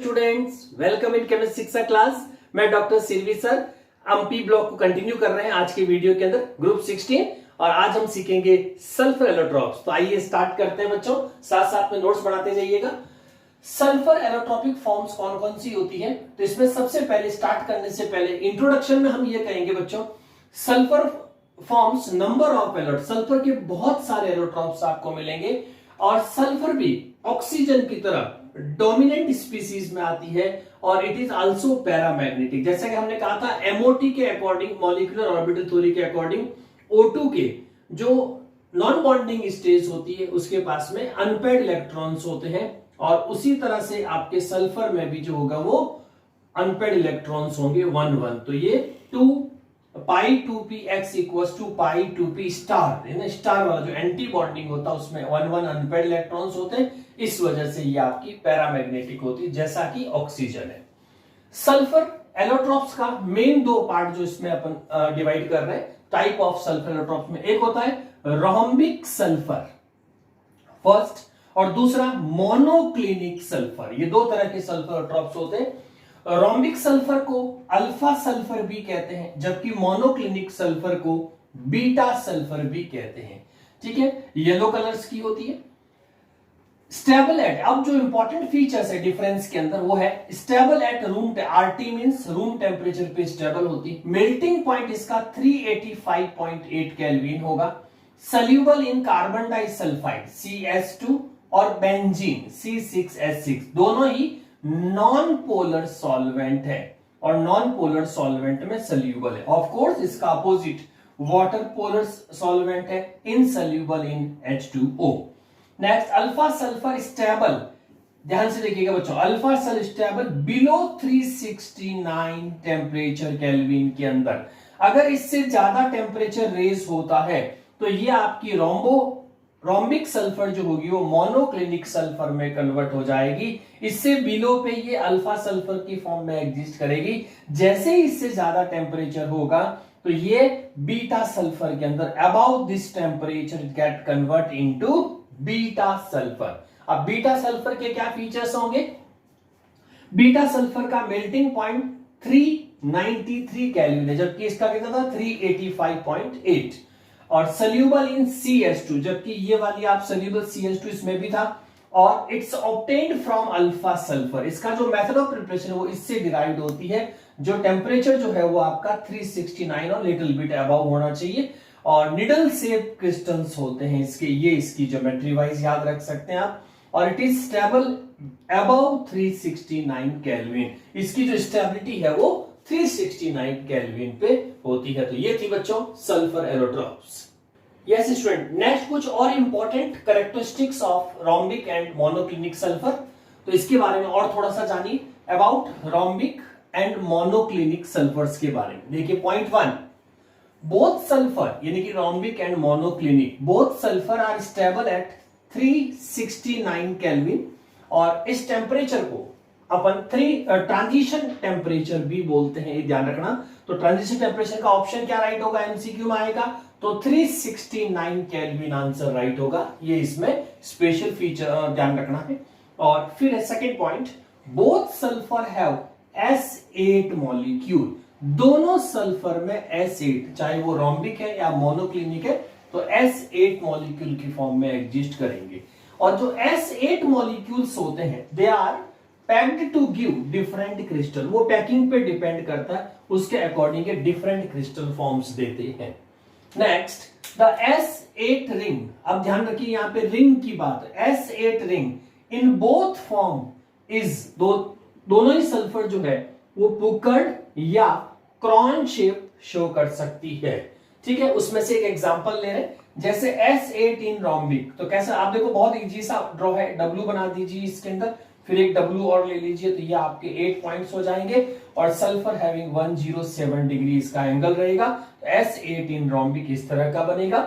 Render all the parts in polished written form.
Students, welcome in chemistry शिक्षा class. मैं doctor Sirvi sir MP block को कंटिन्यू कर रहे हैं आज की वीडियो के अंदर ग्रुप 16 और आज हम सीखेंगे सल्फर एलोट्रॉप्स। तो आइए स्टार्ट करते हैं बच्चों, साथ साथ में नोट्स बनाते जाइएगा। सल्फर एलोट्रॉपिक फॉर्म्स कौन कौन सी होती है, तो इसमें सबसे पहले स्टार्ट करने से पहले इंट्रोडक्शन में हम ये कहेंगे बच्चों, sulphur forms number of a lot, sulphur के बहुत सारे एलोट्रॉप्स आपको मिलेंगे और सल्फर भी ऑक्सीजन की तरह डोमिनेंट स्पीसीज में आती है और इट इज आल्सो पैरामैग्नेटिक। जैसा कि हमने कहा था एमओटी के अकॉर्डिंग, मॉलिक्यूलर ऑर्बिटल थ्योरी के अकॉर्डिंग, O2 के जो नॉन बॉन्डिंग स्टेज होती है उसके पास में अनपेड इलेक्ट्रॉन्स होते हैं और उसी तरह से आपके सल्फर में भी जो होगा वो अनपेड इलेक्ट्रॉन्स होंगे 1 1। तो ये 2 pi 2p x equals to pi 2p star, star वाला जो एंटी बॉन्डिंग होता है उसमें 1 1 अनपेड इलेक्ट्रॉन्स होते हैं, इस वजह से ये आपकी पैरामैग्नेटिक होती है जैसा कि ऑक्सीजन है। सल्फर एलोट्रॉप्स का मेन दो पार्ट जो इसमें अपन डिवाइड कर रहे हैं टाइप ऑफ सल्फर एलोट्रॉप्स में, एक होता है रोम्बिक सल्फर फर्स्ट और दूसरा मोनोक्लिनिक सल्फर। ये दो तरह के सल्फर एलोट्रॉप्स होते हैं। रोम्बिक सल्फर को अल्फा सल्फर भी कहते हैं जबकि मोनोक्लिनिक सल्फर को बीटा सल्फर भी कहते हैं। ठीक है, येलो कलर्स की होती है। स्टेबल एट, अब जो इंपॉर्टेंट फीचर्स है डिफरेंस के अंदर वो है stable at room, RT means room temperature पे स्टेबल होती। मेल्टिंग पॉइंट इसका 385.8 केल्विन होगा। सल्यूबल इन कार्बन डाइसल्फाइड CS2 और बेंजीन C6H6, दोनों ही नॉन पोलर सॉल्वेंट है और नॉन पोलर सॉल्वेंट में सल्यूबल है। ऑफ कोर्स इसका अपोजिट वाटर पोलर सॉल्वेंट है, इनसल्यूबल इन H2O। Next alpha sulphur stable, ध्यान से देखिएगा बच्चों, alpha sulphur stable below 369 temperature kelvin के अंदर। अगर इससे ज्यादा टेम्परेचर रेज होता है तो ये आपकी रोम्बिक सल्फर जो होगी वो मोनोक्लिनिक सल्फर में कन्वर्ट हो जाएगी। इससे बिलो पे ये अल्फा सल्फर की फॉर्म में एग्जिस्ट करेगी। जैसे ही इससे ज्यादा टेम्परेचर होगा तो ये बीटा सल्फर के अंदर about this temperature gate convert into beta sulphur. अब बीटा सल्फर के क्या फीचर्स होंगे? बीटा सल्फर का मेल्टिंग पॉइंट 393 केल्विन है जबकि इसका कितना था 385.8 और सल्यूबल इन CS2 जबकि ये वाली आप सल्यूबल CS2 इसमें भी था और it's obtained from alpha sulphur. इसका जो मेथड ऑफ प्रिपरेशन वो इससे डिराइव्ड होती है। जो टेम्परेचर जो है वो आपका 369 और लिटिल बिट अबव होना चाहिए और निडल शेप क्रिस्टल्स होते हैं इसके, ये इसकी ज्योमेट्री वाइज याद रख सकते हैं आप। और it is stable above 369 kelvin, इसकी जो स्टेबिलिटी है वो 369 केल्विन पे होती है। तो ये थी बच्चों sulphur allotropes. Yes student, next कुछ और important characteristics of rhombic and monoclinic sulphur, तो इसके बारे में और थोड़ा सा जानिए about rhombic and monoclinic sulphurs के बारे में। देखिए पॉइंट 1, बोथ सल्फर यानी कि rhombic and monoclinic both sulphur are stable at 369 kelvin और इस टेम्परेचर को अपन ट्रांजिशन टेम्परेचर भी बोलते हैं, ये ध्यान रखना। तो ट्रांजिशन टेम्परेचर का ऑप्शन क्या राइट होगा, एमसीक्यू में आएगा तो 369 केल्विन आंसर राइट होगा। ये इसमें स्पेशल फीचर ध्यान रखना है। और फिर second point, both sulphur have S8 molecule, दोनों सल्फर में S8, चाहे वो रोम्बिक है या मोनोक्लिनिक है तो S8 मॉलिक्यूल की फॉर्म में एग्जिस्ट करेंगे। और जो S8 मॉलिक्यूल्स होते हैं they are packed to give different crystal, वो पैकिंग पे डिपेंड करता है, उसके अकॉर्डिंग डिफरेंट क्रिस्टल फॉर्म्स देते हैं। नेक्स्ट द S8 रिंग, अब ध्यान रखिए यहां पे रिंग की बात है। S8 ring in both form is, दोनों ही सल्फर जो है वो पुकर्ड या क्रॉन शेप शो कर सकती है। ठीक है, उसमें से एक एग्जांपल ले रहे हैं, जैसे S8 इन रोम्बिक, तो कैसा आप देखो बहुत इजी सा ड्रॉ है, W बना दीजिए इसके अंदर, फिर एक W और ले लीजिए तो ये आपके 8 पॉइंट्स हो जाएंगे और सल्फर हैविंग 107 डिग्री इसका एंगल रहेगा। तो S8 इन रोम्बिक इस तरह का बनेगा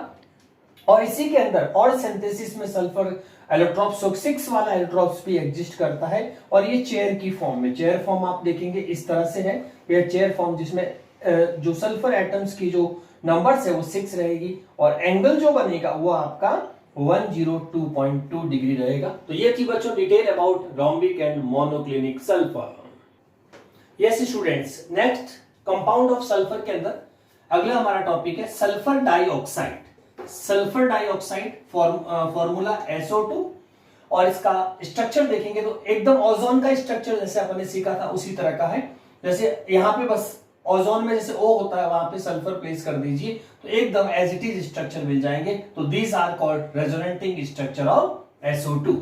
और इसी के अंदर और सिंथेसिस में सल्फर एलोट्रॉप्स 6 वाला एलोट्रॉप्स भी एग्जिस्ट करता है और ये चेयर की फॉर्म में, चेयर फॉर्म आप देखेंगे इस तरह से है, ये चेयर फॉर्म जिसमें जो सल्फर एटम्स की जो नंबर्स है वो 6 रहेगी और एंगल जो बनेगा वो आपका 102.2 डिग्री रहेगा। तो ये थी बच्चों detail about rhombic and monoclinic sulphur. Yes students, next compound of sulphur के अंदर अगला हमारा टॉपिक है sulphur dioxide. Sulphur dioxide formula SO2 और इसका स्ट्रक्चर देखेंगे तो एकदम ओजोन का स्ट्रक्चर जैसे अपन ने सीखा था उसी तरह का है। जैसे यहाँ पे बस ओजोन में जैसे O होता है वहां पे सल्फर प्लेस कर दीजिए तो एकदम एज इट इज स्ट्रक्चर मिल जाएंगे। तो these are called resonating structure of SO2।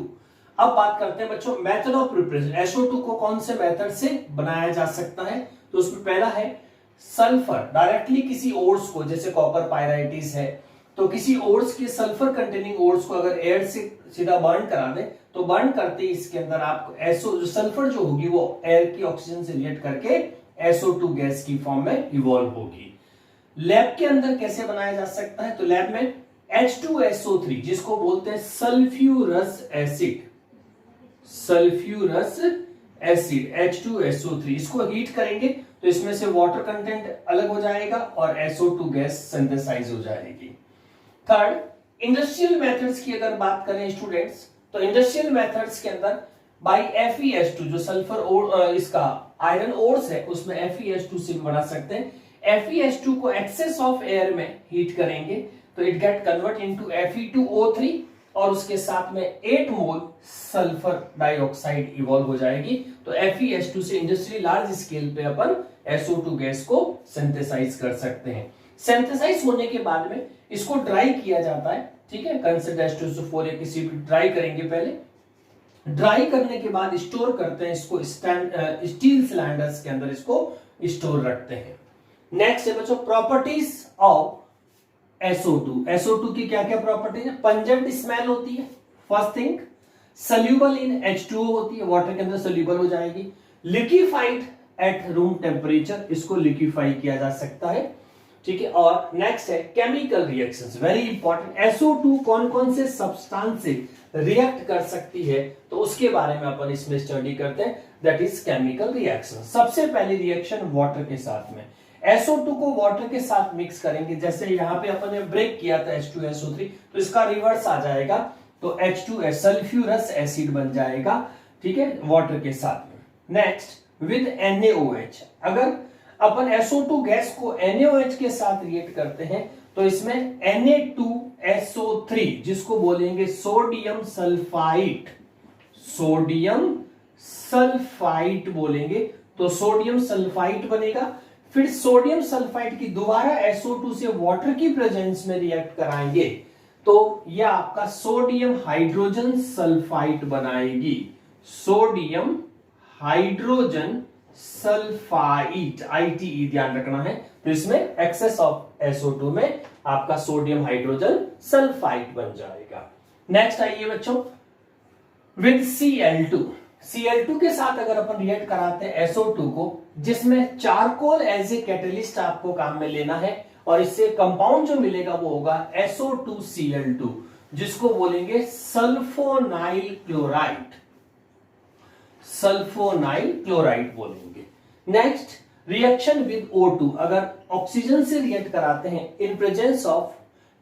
अब बात करते हैं बच्चों मेथड ऑफ प्रिपरेशन। SO2 को कौन से मेथड से बनाया जा सकता है? तो उसमें पहला है सल्फर डायरेक्टली किसी ओर्स को, जैसे कॉपर पायराइटिस है तो किसी ओर्स के सल्फर कंटेनिंग ओर्स को अगर एयर से सीधा बर्न करा दे तो बर्न करते ही इसके अंदर आपको जो सल्फर जो होगी वो एयर की ऑक्सीजन से रिएक्ट करके SO2 गैस की फॉर्म में इवॉल्व होगी। लैब के अंदर कैसे बनाया जा सकता है? तो लैब में H2SO3 जिसको बोलते हैं sulphurous acid, sulphurous acid H2SO3, इसको हीट करेंगे तो इसमें से वाटर कंटेंट अलग हो जाएगा और SO2 गैस सिंथेसाइज हो जाएगी। थर्ड, इंडस्ट्रियल मेथड्स की अगर बात करें स्टूडेंट्स तो इंडस्ट्रियल मेथड्स के अंदर बाय FeS2 जो सल्फर इसका आयरन ओर्स है उसमें FeS2 से भी बना सकते हैं। FeS2 को एक्सेस ऑफ एयर में हीट करेंगे तो it get convert into Fe2O3 और उसके साथ में 8 मोल सल्फर डाइऑक्साइड इवॉल्व हो जाएगी। तो FeS2 से इंडस्ट्री लार्ज स्केल पे अपन SO2 गैस को सिंथेसाइज कर सकते हैं। सिंथेसाइज होने के बाद में इसको ड्राई किया जाता है, ठीक है, कंसिडर या किसी भी ड्राई करेंगे पहले। ड्राई करने के बाद स्टोर करते हैं इसको स्टील सिलेंडर्स के अंदर इसको स्टोर रखते हैं। नेक्स्ट है बच्चों प्रॉपर्टीज ऑफ SO2। SO2 की क्या क्या प्रॉपर्टीज है? पंजेंट स्मेल होती है first thing, soluble in H2O होती है, वाटर के अंदर सोल्यूबल हो जाएगी, लिक्विफाइड एट रूम टेम्परेचर, इसको लिक्विफाई किया जा सकता है, ठीक है। और नेक्स्ट है chemical reactions, very important. SO2 कौन कौन से सब्सटेंस से रिएक्ट कर सकती है तो उसके बारे में अपन इसमें स्टडी करते हैं, दैट इज केमिकल रिएक्शन। सबसे पहली रिएक्शन वाटर के साथ में, SO2 को वाटर के साथ मिक्स करेंगे। जैसे यहाँ पे अपन ने ब्रेक किया था H2SO3 तो इसका रिवर्स आ जाएगा तो H2 सल्फ्यूरस एसिड बन जाएगा, ठीक है, वाटर के साथ में। नेक्स्ट विद NaOH, अगर अपन SO2 गैस को NaOH के साथ रिएक्ट करते हैं तो इसमें Na2SO3 जिसको बोलेंगे सोडियम सल्फाइड, सोडियम सल्फाइड बोलेंगे तो सोडियम सल्फाइड बनेगा। फिर सोडियम सल्फाइड की दोबारा SO2 से वाटर की प्रेजेंस में रिएक्ट कराएंगे तो यह आपका सोडियम हाइड्रोजन सल्फाइड बनाएगी, सोडियम हाइड्रोजन सल्फाइड, ITE ध्यान रखना है। तो इसमें एक्सेस ऑफ SO2 में आपका सोडियम हाइड्रोजन सल्फाइड बन जाएगा। नेक्स्ट आइए बच्चों विद Cl2 के साथ अगर अपन रिएक्ट कराते हैं SO2 को, जिसमें चारकोल एज ए कैटलिस्ट आपको काम में लेना है और इससे कंपाउंड जो मिलेगा वो होगा SO2Cl2 जिसको बोलेंगे सल्फोनाइल क्लोराइड, सल्फोनाइल क्लोराइड बोलेंगे। नेक्स्ट रिएक्शन विद O2, अगर ऑक्सीजन से रिएक्ट कराते हैं in presence of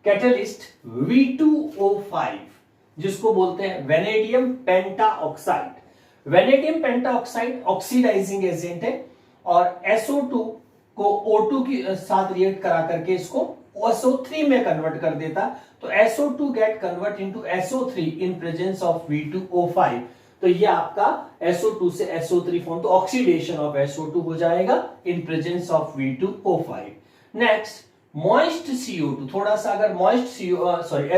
catalyst V2O5 जिसको बोलते हैं vanadium pentoxide. Vanadium pentoxide oxidising agent है और SO2 को O2 के साथ रिएक्ट करा करके इसको SO3 में कन्वर्ट कर देता, तो SO2 gate convert into SO3 in presence of V2O5। तो ये आपका SO2 से SO3 फॉर्म, तो ऑक्सीडेशन ऑफ SO2 हो जाएगा in presence of V2O5। Next moist CO2, थोड़ा सा अगर मॉइस्ट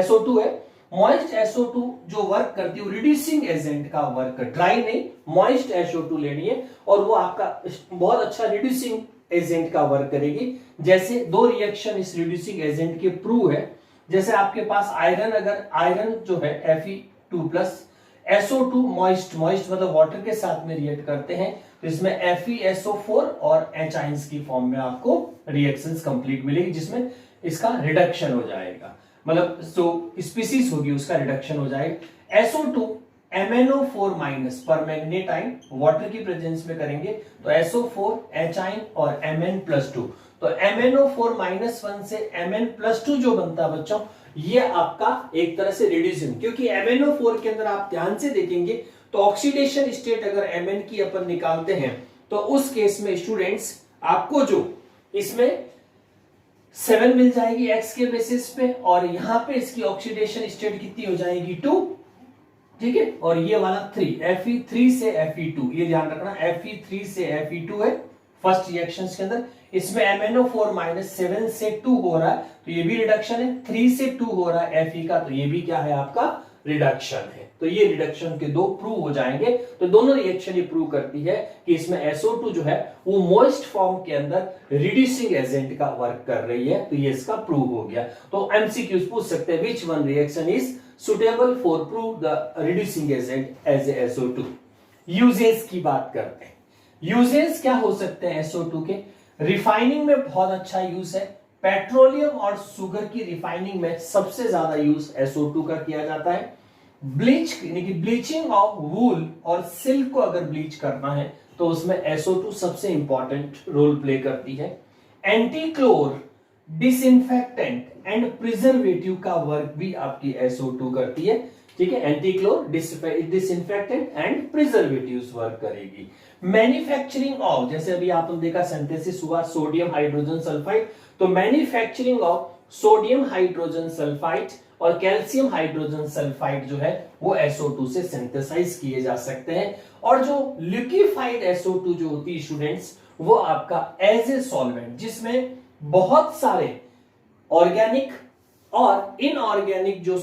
SO2 है, मॉइस्ट SO2 जो वर्क करती है रिड्यूसिंग एजेंट का वर्क, ड्राई नहीं मॉइस्ट SO2 लेनी है और वो आपका बहुत अच्छा रिड्यूसिंग एजेंट का वर्क करेगी। जैसे दो रिएक्शन इस रिड्यूसिंग एजेंट के प्रूव है, जैसे आपके पास आयरन, अगर आयरन जो है Fe2+ SO2 मॉइस्ट मतलब वाटर के साथ में रिएक्ट करते हैं तो इसमें FeSO4 और H आयंस की फॉर्म में आपको रिएक्शंस कंप्लीट मिलेगी जिसमें इसका रिडक्शन हो जाएगा, मतलब जो स्पीसीज होगी उसका रिडक्शन हो जाएगा। SO2 MnO4- पर मैग्नेट आयन वाटर की प्रेजेंस में करेंगे तो SO4 H आयन और Mn+2, तो MnO4-1 से Mn+2 जो बनता है बच्चों ये आपका एक तरह से रिड्यूसिंग, क्योंकि MnO4 के अंदर आप ध्यान से देखेंगे तो ऑक्सीडेशन स्टेट अगर Mn की अपन निकालते हैं तो उस केस में स्टूडेंट्स आपको जो इसमें 7 मिल जाएगी X के बेसिस पे, और यहां पे इसकी ऑक्सीडेशन स्टेट कितनी हो जाएगी 2, ठीक है। और ये वाला 3 Fe3 से Fe2, ये ध्यान रखना Fe3 से Fe2 है फर्स्ट रिएक्शन के अंदर। इसमें MnO4 -7 से 2 हो रहा है तो ये भी रिडक्शन है, 3 से 2 हो रहा है Fe का तो ये भी क्या है आपका रिडक्शन है। तो ये रिडक्शन के दो प्रूव हो जाएंगे। तो दोनों रिएक्शन ये प्रूव करती है कि इसमें SO2 जो है वो मॉइस्ट फॉर्म के अंदर रिड्यूसिंग एजेंट का वर्क कर रही है, तो ये इसका प्रूव हो गया। तो MCQs पूछ सकते हैं which one reaction is suitable for prove the reducing agent as a SO2। Uses की बात करते हैं। यूजेस क्या हो सकते हैं SO2 के? रिफाइनिंग में बहुत अच्छा यूज है, पेट्रोलियम और शुगर की रिफाइनिंग में सबसे ज्यादा यूज SO2 का किया जाता है। ब्लीच यानी कि ब्लीचिंग ऑफ वूल और सिल्क को अगर ब्लीच करना है तो उसमें SO2 सबसे इंपॉर्टेंट रोल प्ले करती है। Antichlor, disinfectant and preservative का वर्क भी आपकी SO2 करती है, ठीक है। Antichlor, disinfectant and preservatives work करेगी। मैन्युफैक्चरिंग ऑफ, जैसे अभी आपने देखा सिंथेसिस हुआ सोडियम हाइड्रोजन सल्फाइड, तो manufacturing of sodium hydrogen sulphide और कैल्शियम हाइड्रोजन सल्फाइड जो है वो SO2 से सिंथेसाइज किए जा सकते हैं। और जो लिक्विफाइड SO2 जो होती है स्टूडेंट्स, वो आपका एज ए सॉल्वेंट, जिसमें बहुत सारे ऑर्गेनिक और इनऑर्गेनिक जो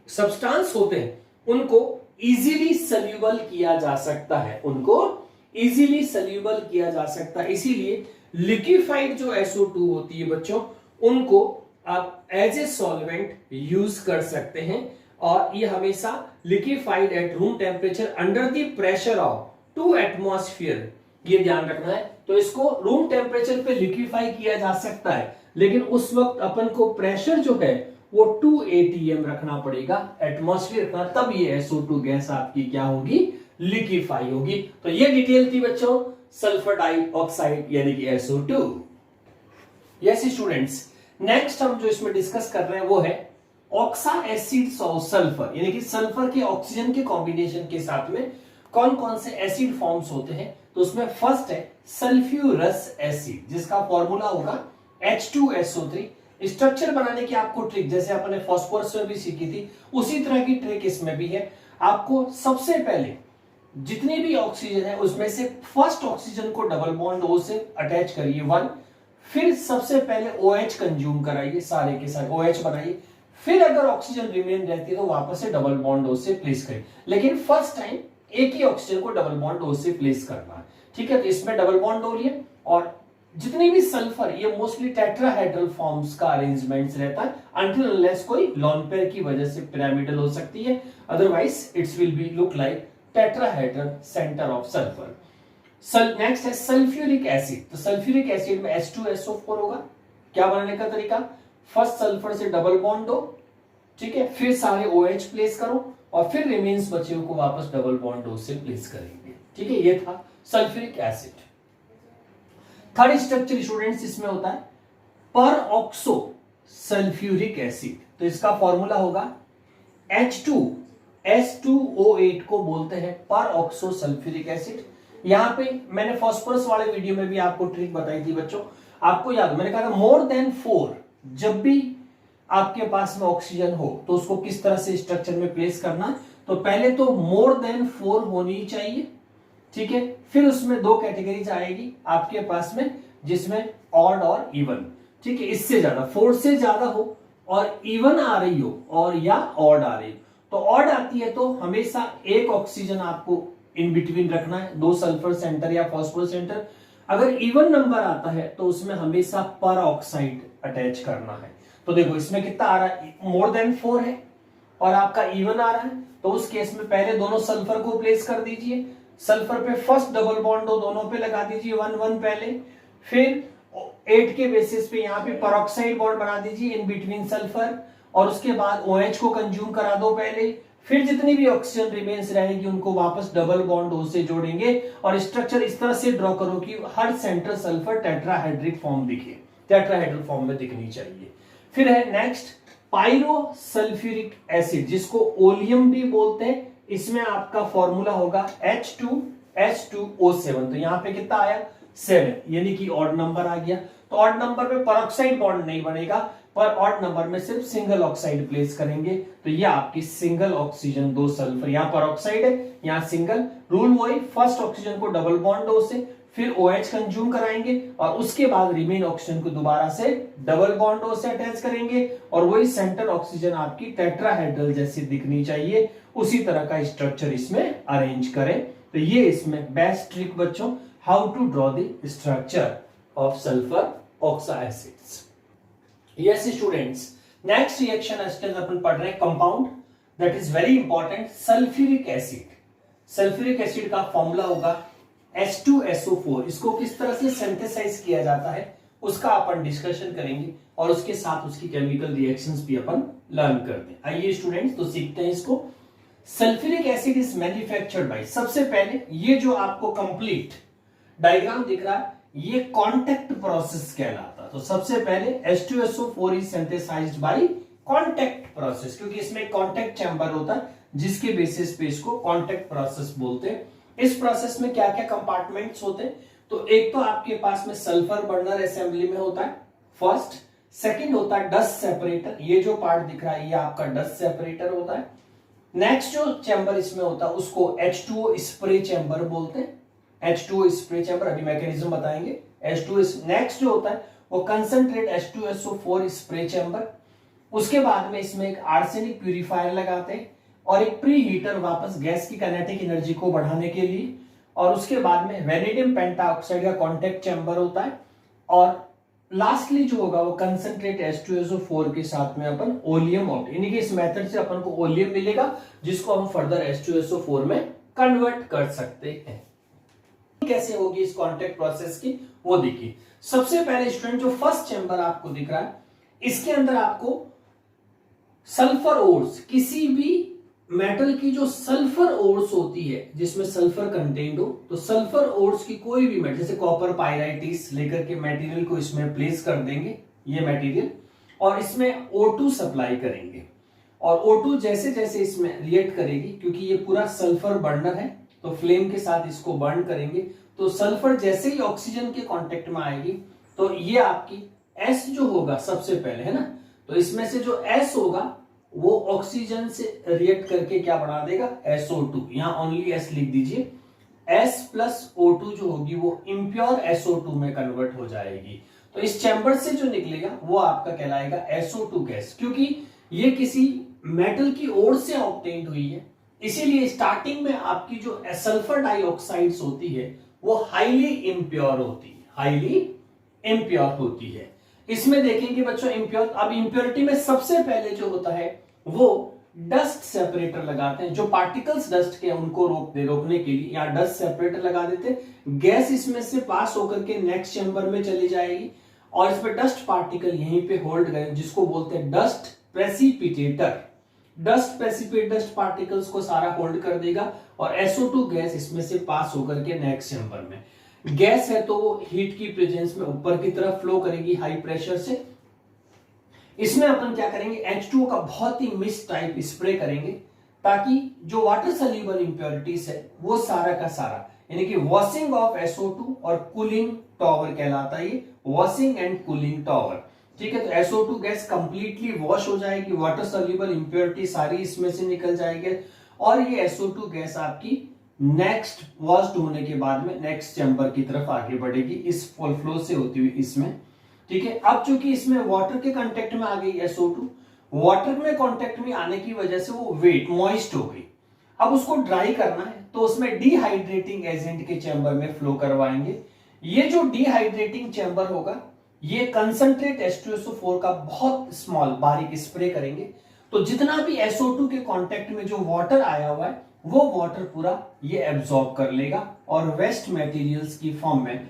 सब्सटेंस होते हैं उनको इजीली सल्यूबल किया जा सकता है, उनको इजीली सल्यूबल किया जा सकता है। इसीलिए लिक्विफाइड जो SO2 होती है बच्चों, उनको आप एज ए सॉल्वेंट यूज कर सकते हैं। और ये हमेशा liquefied at room temperature under the pressure of 2 atmosphere, ये ध्यान रखना है। तो इसको रूम टेम्परेचर पे लिक्विफाई किया जा सकता है, लेकिन उस वक्त अपन को प्रेशर जो है वो 2 atm रखना पड़ेगा, एटमॉस्फेयर रखना, तब ये SO2 गैस आपकी क्या होगी, लिक्विफाई होगी। तो ये डिटेल थी बच्चों सल्फर डाइऑक्साइड यानी कि SO2। यस स्टूडेंट्स, नेक्स्ट हम जो इसमें डिस्कस कर रहे हैं वो है ऑक्सा एसिड्स ऑफ सल्फर, यानी कि सल्फर के ऑक्सीजन के कॉम्बिनेशन के साथ में कौन कौन से एसिड फॉर्म्स होते हैं। तो उसमें फर्स्ट है सल्फ्यूरस एसिड, जिसका फॉर्मूला होगा H2SO3। स्ट्रक्चर बनाने की आपको ट्रिक, जैसे आपने फास्फोरस में भी सीखी थी, उसी तरह की ट्रिक इसमें भी है। आपको सबसे पहले जितनी भी ऑक्सीजन है उसमें से फर्स्ट ऑक्सीजन को डबल बॉन्ड O से अटैच करिए 1, फिर सबसे पहले OH कंज्यूम कराइए, सारे के सारे OH बनाइए, फिर अगर ऑक्सीजन रिमेन रहती है तो वापस से डबल बॉन्ड O से प्लेस करिए। लेकिन फर्स्ट टाइम एक ही ऑक्सीजन को डबल बॉन्ड O से प्लेस करना है, ठीक है। तो इसमें डबल बॉन्ड O लिए, और जितनी भी सल्फर, ये मोस्टली टेट्राहेड्रल फॉर्म्स का अरेंजमेंट्स रहता है, अंटिल अनलेस कोई लोन पेयर की वजह से पिरामिडल हो सकती है, otherwise it's will be look like tetrahedral centre of sulphur. Next है सल्फ्यूरिक एसिड। तो सल्फ्यूरिक एसिड में H2SO4 होगा। क्या बनाने का तरीका, फर्स्ट सल्फर से डबल बॉन्ड दो, ठीक है, फिर सारे OH प्लेस करो और फिर रिमेन्स बचे को वापस डबल बॉन्ड O से प्लेस करेंगे, ठीक है। ये था sulphuric acid. Third structure students इसमें होता है पर ऑक्सो सल्फ्यूरिक एसिड। तो इसका फॉर्मूला होगा H2S2O8 को बोलते हैं पर ऑक्सो सल्फ्यूरिक एसिड। यहां पे मैंने फास्फोरस वाले वीडियो में भी आपको ट्रिक बताई थी बच्चों, आपको याद, मैंने कहा था मोर देन 4 जब भी आपके पास में ऑक्सीजन हो तो उसको किस तरह से स्ट्रक्चर में प्लेस करना। तो पहले तो मोर देन 4 होनी चाहिए, ठीक है। फिर उसमें दो कैटेगरीज आएगी आपके पास में, जिसमें ऑड और इवन, ठीक है। इससे ज्यादा 4 से ज्यादा हो और इवन आ रही हो और या ऑड आ रही हो, तो ऑड आती है तो हमेशा एक ऑक्सीजन आपको इन बिटवीन रखना है, 2 सल्फर सेंटर या फॉस्फोरस सेंटर। अगर इवन नंबर आता है तो उसमें हमेशा पर ऑक्साइड अटैच करना है। तो देखो इसमें कितना आ रहा है, मोर देन 4 है और आपका इवन आ रहा है, तो उस केस में पहले दोनों सल्फर को प्लेस कर दीजिए, सल्फर पे फर्स्ट डबल बॉन्ड दोनों पे लगा दीजिए 1 पहले, फिर 8 के बेसिस पे यहाँ पे परऑक्साइड बॉन्ड बना दीजिए इन बिटवीन सल्फर, और उसके बाद OH को कंज्यूम करा दो पहले, फिर जितनी भी ऑक्सीजन रिमेन्स रहेगी उनको वापस डबल बॉन्ड O से जोड़ेंगे और स्ट्रक्चर इस तरह से ड्रॉ करो कि हर सेंटर सल्फर टेट्राहेड्रिक फॉर्म दिखे, टेट्राहेड्रल फॉर्म में दिखनी चाहिए। फिर है नेक्स्ट पायरो सल्फ्यूरिक एसिड, जिसको ओलियम भी बोलते हैं, इसमें आपका फॉर्मूला होगा H2H2O7। तो यहां पे कितना आया 7, यानी कि ऑड नंबर आ गया। तो ऑड नंबर में परऑक्साइड बॉन्ड नहीं बनेगा, पर ऑड नंबर में सिर्फ सिंगल ऑक्साइड प्लेस करेंगे। तो ये आपकी सिंगल ऑक्सीजन 2 सल्फर, यहां परऑक्साइड है, यहां सिंगल। रूल वही, फर्स्ट ऑक्सीजन को डबल बॉन्ड O से, फिर OH कंज्यूम कराएंगे और उसके बाद रिमेन ऑक्सीजन को दोबारा से डबल बॉन्ड O से अटैच करेंगे और वही सेंटर ऑक्सीजन आपकी टेट्राहेड्रल जैसी दिखनी चाहिए, उसी तरह का स्ट्रक्चर इसमें अरेंज करें। तो ये इसमें बेस्ट ट्रिक बच्चों, how to draw the structure of sulphur oxoacids. Yes students, next reaction अपन पढ़ रहे हैं compound, that is very important, sulphuric acid. Sulphuric acid का फॉर्मूला होगा H2SO4। इसको किस तरह से सिंथेसाइज किया जाता है उसका अपन डिस्कशन करेंगे और उसके साथ उसकी केमिकल रिएक्शंस भी अपन लर्न करते हैं। आइए स्टूडेंट्स तो सीखते हैं इसको। Sulphuric acid is manufactured by, सबसे पहले ये जो आपको कंप्लीट डायग्राम दिख रहा है ये कांटेक्ट प्रोसेस कहलाता है। तो सबसे पहले H2SO4 is synthesised by contact process, क्योंकि इसमें कांटेक्ट चैम्बर होता है जिसके बेसिस पे इसको कांटेक्ट प्रोसेस बोलते हैं। इस प्रोसेस में क्या क्या कंपार्टमेंट्स होते हैं, तो एक तो आपके पास में सल्फर बर्नर असेंबली में होता है फर्स्ट, सेकंड होता है डस्ट सेपरेटर, ये जो पार्ट दिख रहा है ये आपका डस्ट सेपरेटर होता है। नेक्स्ट जो चैम्बर इसमें होता है उसको H2O स्प्रे चैम्बर बोलते हैं, H2O स्प्रे चैम्बर, अभी मैकेनिज्म बताएंगे। H2O नेक्स्ट जो होता है वो कंसंट्रेट H2SO4 स्प्रे चैम्बर। उसके बाद में इसमें एक आर्सेनिक प्यूरिफायर लगाते हैं और एक प्री हीटर वापस गैस की काइनेटिक एनर्जी को बढ़ाने के लिए, और उसके बाद में वेनेडियम पेंटाऑक्साइड का कांटेक्ट चैम्बर होता है, और लास्टली जो होगा वो कंसंट्रेट H2SO4 के साथ में अपन ओलियम आउट, यानी कि इस मेथड से अपन को ओलियम मिलेगा जिसको हम फर्दर H2SO4 में कन्वर्ट कर सकते हैं। कैसे होगी इस कांटेक्ट प्रोसेस की वो देखिए। सबसे पहले स्टूडेंट जो फर्स्ट चैम्बर आपको दिख रहा है इसके अंदर आपको सल्फर ओर्स, किसी भी मेटल की जो सल्फर ओर्स होती है जिसमें सल्फर कंटेंट हो, तो सल्फर ओर्स की कोई भी मेटल, जैसे कॉपर पायराइटिस लेकर के मटेरियल को इसमें प्लेस कर देंगे ये मटेरियल, और इसमें O2 सप्लाई करेंगे, और O2 जैसे जैसे इसमें रिएक्ट करेगी, क्योंकि ये पूरा सल्फर बर्नर है तो फ्लेम के साथ इसको बर्न करेंगे, तो सल्फर जैसे ही ऑक्सीजन के कांटेक्ट में आएगी तो ये आपकी S जो होगा सबसे पहले, है ना, तो इसमें से जो S होगा वो ऑक्सीजन से रिएक्ट करके क्या बना देगा SO2, यहां ओनली S लिख दीजिए। S प्लस O2 जो होगी वो इम्प्योर SO2 में कन्वर्ट हो जाएगी, तो इस चैम्बर से जो निकलेगा वो आपका कहलाएगा SO2 गैस, क्योंकि ये किसी मेटल की ओर से ऑब्टेन्ड हुई है, इसीलिए स्टार्टिंग में आपकी जो सल्फर डाइऑक्साइड्स होती है वो हाईली इम्प्योर होती है, हाईली इम्प्योर होती है। इसमें देखेंगे बच्चों इम्प्योर, अब इम्प्योरिटी में सबसे पहले जो होता है वो डस्ट सेपरेटर लगाते हैं, जो पार्टिकल्स डस्ट के उनको रोकने के लिए यहाँ डस्ट सेपरेटर लगा देते हैं। गैस इसमें से पास होकर के नेक्स्ट चैम्बर में चली जाएगी और इसमें डस्ट पार्टिकल यहीं पे होल्ड करें, जिसको बोलते हैं dust precipitator. Dust precipitate dust particles को सारा होल्ड कर देगा और SO2 गैस इसमें से पास होकर के नेक्स्ट चैम्बर में, गैस है तो वो हीट की प्रेजेंस में ऊपर की तरफ फ्लो करेगी हाई प्रेशर से। इसमें अपन क्या करेंगे H2O का बहुत ही मिस्ट टाइप स्प्रे करेंगे, ताकि जो वाटर सल्यूबल इंप्योरिटीज है वो सारा का सारा, यानी कि वॉशिंग ऑफ SO2 और कूलिंग टॉवर कहलाता है ये, वॉशिंग एंड कूलिंग टॉवर। ठीक है, तो SO2 गैस कंप्लीटली वॉश हो जाएगी, वाटर सल्यूबल इंप्योरिटी सारी इसमें से निकल जाएगी और ये SO2 गैस आपकी नेक्स्ट वॉश होने के बाद में नेक्स्ट चैम्बर की तरफ आगे बढ़ेगी इस फ्लो से होती हुई इसमें। ठीक है, अब चूंकि इसमें वाटर के कांटेक्ट में आ गई SO2, वाटर में कांटेक्ट में आने की वजह से वो वेट मॉइस्ट हो गई, अब उसको ड्राई करना है तो उसमें डिहाइड्रेटिंग एजेंट के चैम्बर में फ्लो करवाएंगे। ये जो डिहाइड्रेटिंग चैम्बर होगा ये कंसंट्रेट H2SO4 का बहुत स्मॉल बारीक स्प्रे करेंगे, तो जितना भी SO2 के कांटेक्ट में जो वाटर आया हुआ है वो वाटर पूरा ये एब्जॉर्ब कर लेगा और वेस्ट मटेरियल्स की फॉर्म में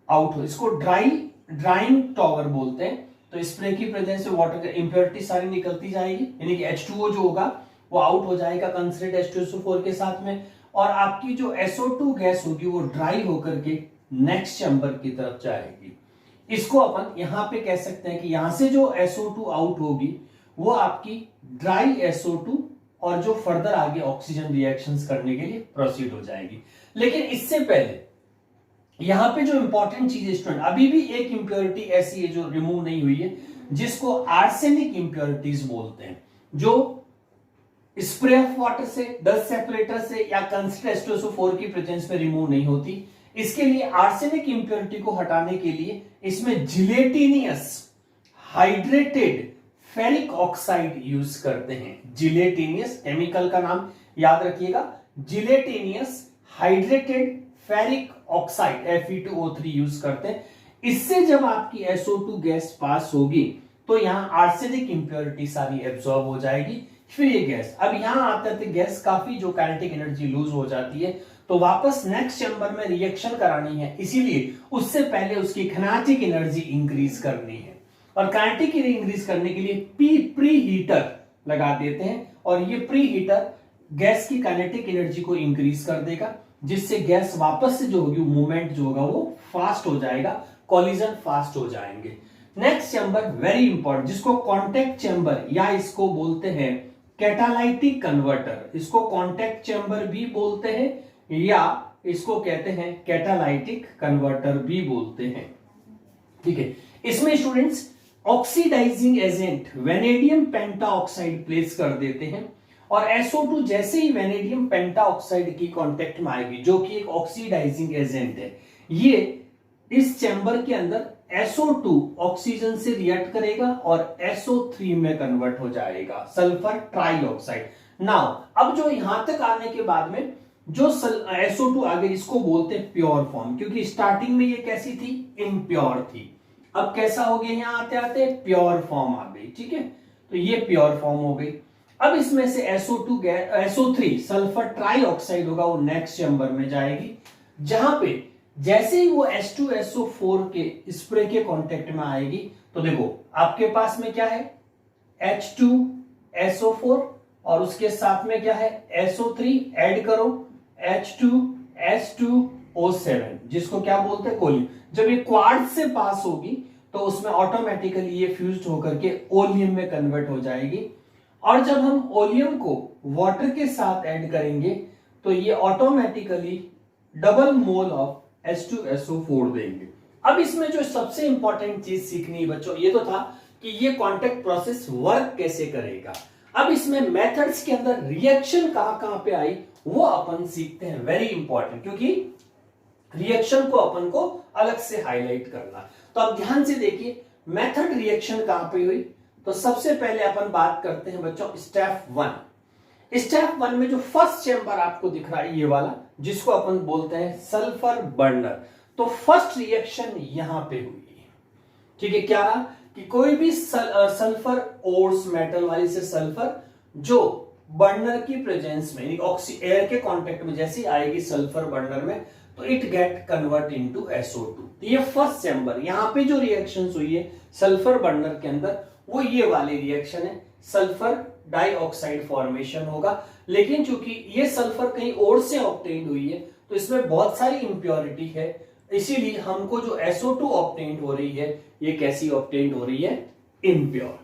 आउट हो, इसको ड्राइंग टॉवर बोलते हैं। तो स्प्रे की प्रेजेंस से वाटर की इंप्योरिटी सारी निकलती जाएगी, यानी कि H2O जो होगा वो आउट हो जाएगा कंसंट्रेट H2SO4 के साथ में, और आपकी जो SO2 गैस होगी वो ड्राई होकर के नेक्स्ट चैम्बर की तरफ जाएगी। इसको अपन यहां पे कह सकते हैं कि यहां से जो SO2 आउट होगी वो आपकी ड्राई SO2 और जो फर्दर आगे ऑक्सीजन रिएक्शंस करने के लिए प्रोसीड हो जाएगी। लेकिन इससे पहले यहां पे जो इंपॉर्टेंट चीज है स्टूडेंट, अभी भी एक इंप्योरिटी ऐसी है जो रिमूव नहीं हुई है, जिसको आर्सेनिक इंप्योरिटीज बोलते हैं, जो स्प्रे ऑफ वाटर से, डस्ट सेपरेटर से या कंसिडर H2SO4 की प्रेजेंस में रिमूव नहीं होती। इसके लिए आर्सेनिक इंप्योरिटी को हटाने के लिए इसमें gelatinous hydrated ferric oxide use करते हैं। जिलेटिनियस केमिकल का नाम याद रखिएगा, gelatinous hydrated ferric oxide Fe2O3 use करते हैं। इससे जब आपकी SO2 गैस पास होगी तो यहां आर्सेनिक इंप्योरिटी सारी एब्जॉर्ब हो जाएगी। फिर ये गैस, अब यहां आते थे गैस काफी जो काइनेटिक एनर्जी लूज हो जाती है, तो वापस नेक्स्ट चैम्बर में रिएक्शन करानी है, इसीलिए उससे पहले उसकी काइनेटिक एनर्जी इंक्रीज करनी है। और काइनेटिक इंक्रीज करने के लिए प्री हीटर लगा देते हैं, और ये प्री हीटर गैस की काइनेटिक एनर्जी को इंक्रीज कर देगा, जिससे गैस वापस से जो होगी मूवमेंट जो होगा वो फास्ट हो जाएगा, कॉलिजन फास्ट हो जाएंगे। नेक्स्ट चैम्बर वेरी इंपॉर्टेंट, जिसको कॉन्टैक्ट चैम्बर या इसको बोलते हैं कैटालाइटिक कन्वर्टर, इसको कॉन्टैक्ट चैम्बर भी बोलते हैं या इसको कहते हैं कैटालाइटिक कन्वर्टर भी बोलते हैं। ठीक है, इसमें students oxidising agent vanadium pentoxide place कर देते हैं, और SO2 जैसे ही वेनेडियम पेंटाऑक्साइड की कांटेक्ट में आएगी, जो कि एक ऑक्सीडाइजिंग एजेंट है, ये इस चैम्बर के अंदर SO2 ऑक्सीजन से रिएक्ट करेगा और SO3 में कन्वर्ट हो जाएगा, सल्फर ट्राइऑक्साइड। नाउ अब जो यहां तक आने के बाद में जो SO2 आगे, इसको बोलते हैं प्योर फॉर्म, क्योंकि स्टार्टिंग में ये कैसी थी, इम्प्योर थी। अब कैसा हो गया, यहां आते आते प्योर फॉर्म आ गई। ठीक है, तो ये प्योर फॉर्म हो गई। अब इसमें से SO3 सल्फर ट्राइऑक्साइड होगा, वो नेक्स्ट चैम्बर में जाएगी, जहां पे जैसे ही वो H2SO4 के स्प्रे के कांटेक्ट में आएगी, तो देखो आपके पास में क्या है, H2SO4 और उसके साथ में क्या है, SO3, ऐड करो H2S2O7, जिसको क्या बोलते हैं, कोलियम। जब ये क्वार्ट्ज से पास होगी तो उसमें ऑटोमेटिकली ये फ्यूज्ड होकर के ओलियम में कन्वर्ट हो जाएगी, और जब हम ओलियम को वाटर के साथ ऐड करेंगे तो ये automatically double mole of H2SO4 देंगे। अब इसमें जो सबसे इंपॉर्टेंट चीज सीखनी है बच्चों, ये तो था कि ये कांटेक्ट प्रोसेस वर्क कैसे करेगा। अब इसमें मेथड्स के अंदर रिएक्शन कहां पे आई वो अपन सीखते हैं, वेरी इंपॉर्टेंट, क्योंकि रिएक्शन को अपन को अलग से हाईलाइट करना। तो अब ध्यान से देखिए मेथड रिएक्शन कहां पे हुई। तो सबसे पहले अपन बात करते हैं बच्चों स्टेप 1। स्टेप 1 में जो फर्स्ट चैम्बर आपको दिख रहा है ये वाला, जिसको अपन बोलते हैं सल्फर बर्नर, तो फर्स्ट रिएक्शन यहां पे हुई। ठीक है, क्या रहा कि कोई भी सल्फर ओर्स मेटल वाली से सल्फर जो बर्नर की प्रेजेंस में एयर के कांटेक्ट में जैसी आएगी सल्फर बर्नर में, तो it get convert into SO2। तो ये फर्स्ट चैम्बर, यहां पे जो रिएक्शंस हुई है सल्फर बर्नर के अंदर, वो ये वाली रिएक्शन है, सल्फर डाइऑक्साइड फॉर्मेशन होगा। लेकिन चूंकि ये सल्फर कहीं और से ऑब्टेन हुई है, तो इसमें बहुत सारी इंप्योरिटी है, इसीलिए हमको जो SO2 ऑब्टेन हो रही है, ये कैसी ऑब्टेन हो रही है, इम्प्योर।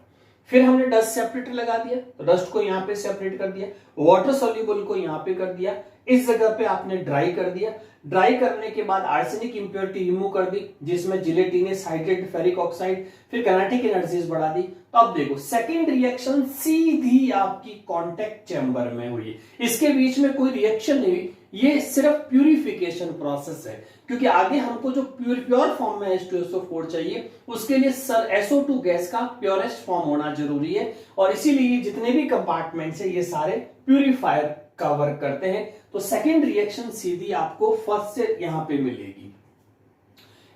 फिर हमने डस्ट सेपरेटर लगा दिया, तो डस्ट को यहां पे सेपरेट कर दिया, वाटर सोल्यूबल को यहां पे कर दिया, इस जगह पे आपने ड्राई कर दिया। ड्राई करने के बाद आर्सेनिक इंप्योरिटी रिमूव कर दी, जिसमें जिलेटिनस हाइड्रेटेड फेरिक ऑक्साइड, फिर काइनेटिक एनर्जीज बढ़ा दी। तो अब देखो सेकंड रिएक्शन सीधी आपकी कांटेक्ट चैम्बर में हुई, इसके बीच में कोई रिएक्शन नहीं हुई, ये सिर्फ प्यूरिफिकेशन प्रोसेस है, क्योंकि आगे हमको जो प्योर फॉर्म में H2SO4 चाहिए, उसके लिए SO2 गैस का प्योरेस्ट फॉर्म होना जरूरी है, और इसीलिए जितने भी कंपार्टमेंट्स है ये सारे प्यूरिफायर का वर्क करते हैं। तो सेकेंड रिएक्शन सीधी आपको फर्स्ट से यहां पे मिलेगी।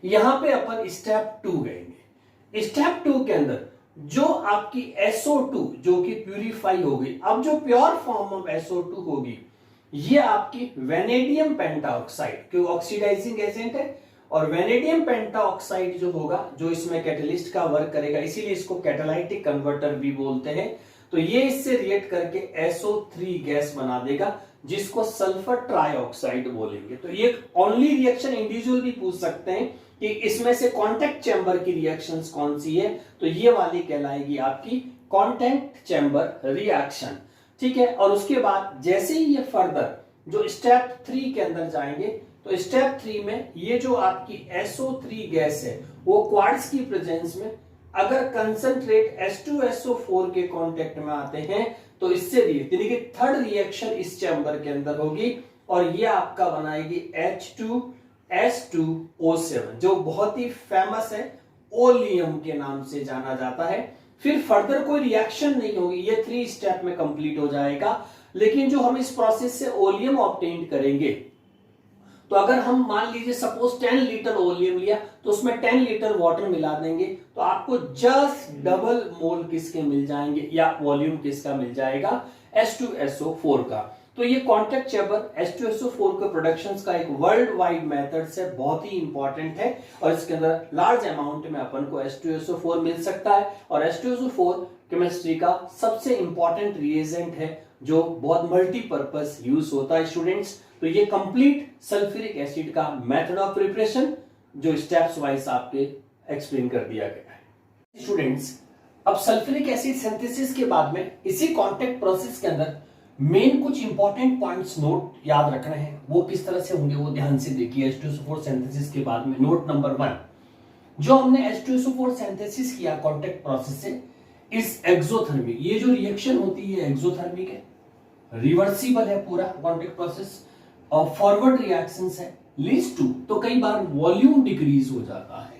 यहां पे अपन स्टेप 2 गएंगे। स्टेप 2 के अंदर जो आपकी SO2 जो कि प्यूरिफाई हो गई, अब जो प्योर फॉर्म ऑफ SO2 होगी, ये आपकी वेनेडियम पेंटाऑक्साइड, क्योंकि ऑक्सीडाइजिंग एजेंट है, और वेनेडियम पेंटाऑक्साइड जो होगा, जो इसमें कैटलिस्ट का वर्क करेगा, इसीलिए इसको कैटालाइटिक कन्वर्टर भी बोलते हैं। तो ये इससे रिएक्ट करके SO3 गैस बना देगा, जिसको सल्फर ट्राइऑक्साइड बोलेंगे। तो ये ओनली रिएक्शन इंडिविजुअल भी पूछ सकते हैं कि इसमें से कांटेक्ट चैम्बर की रिएक्शंस कौन सी है, तो ये वाली कहलाएगी आपकी कॉन्टैक्ट चैम्बर रिएक्शन, ठीक है। और उसके बाद जैसे ही ये फर्दर जो स्टेप 3 के अंदर जाएंगे तो स्टेप 3 में ये जो आपकी SO3 गैस है वो क्वार्ट्ज की प्रेजेंस में अगर कंसंट्रेट H2SO4 के कांटेक्ट में आते हैं तो इससे यानी कि थर्ड रिएक्शन इस चैम्बर के अंदर होगी और ये आपका बनाएगी H2S2O7 जो बहुत ही फेमस है, ओलियम के नाम से जाना जाता है। फिर फर्दर कोई रिएक्शन नहीं होगी, ये 3 स्टेप में कंप्लीट हो जाएगा। लेकिन जो हम इस प्रोसेस से ओलियम ऑब्टेन करेंगे तो अगर हम मान लीजिए सपोज 10 लीटर ओलियम लिया तो उसमें 10 लीटर वाटर मिला देंगे तो आपको जस्ट डबल मोल किसके मिल जाएंगे या वॉल्यूम किसका मिल जाएगा, H2SO4 का। तो ये कॉन्टैक्ट चैम्बर H2SO4 के प्रोडक्शन का एक वर्ल्ड वाइड मेथड से बहुत ही इंपॉर्टेंट है और इसके अंदर लार्ज अमाउंट में अपन को H2SO4 मिल सकता है। और H2SO4 केमिस्ट्री का सबसे इंपॉर्टेंट रिएजेंट है जो बहुत मल्टीपर्पज यूज होता है स्टूडेंट्स। तो ये कंप्लीट सल्फ्यूरिक एसिड का मेथड ऑफ प्रिपरेशन जो स्टेप्स वाइज आपके एक्सप्लेन कर दिया गया है स्टूडेंट्स। अब सल्फ्यूरिक एसिड सिंथेसिस के बाद में इसी कॉन्टैक्ट प्रोसेस के अंदर मेन कुछ इंपॉर्टेंट पॉइंट्स नोट याद रखने हैं, वो किस तरह से होंगे वो ध्यान से देखिए। H2SO4 सिंथेसिस के बाद में नोट नंबर 1, जो हमने H2SO4 सिंथेसिस किया कॉन्टैक्ट प्रोसेस से इस एक्सोथर्मिक, ये जो रिएक्शन होती है एक्सोथर्मिक है, रिवर्सिबल है पूरा कॉन्टैक्ट प्रोसेस और फॉरवर्ड रिएक्शंस है, लीड्स टू तो कई बार वॉल्यूम डिक्रीज हो जाता है,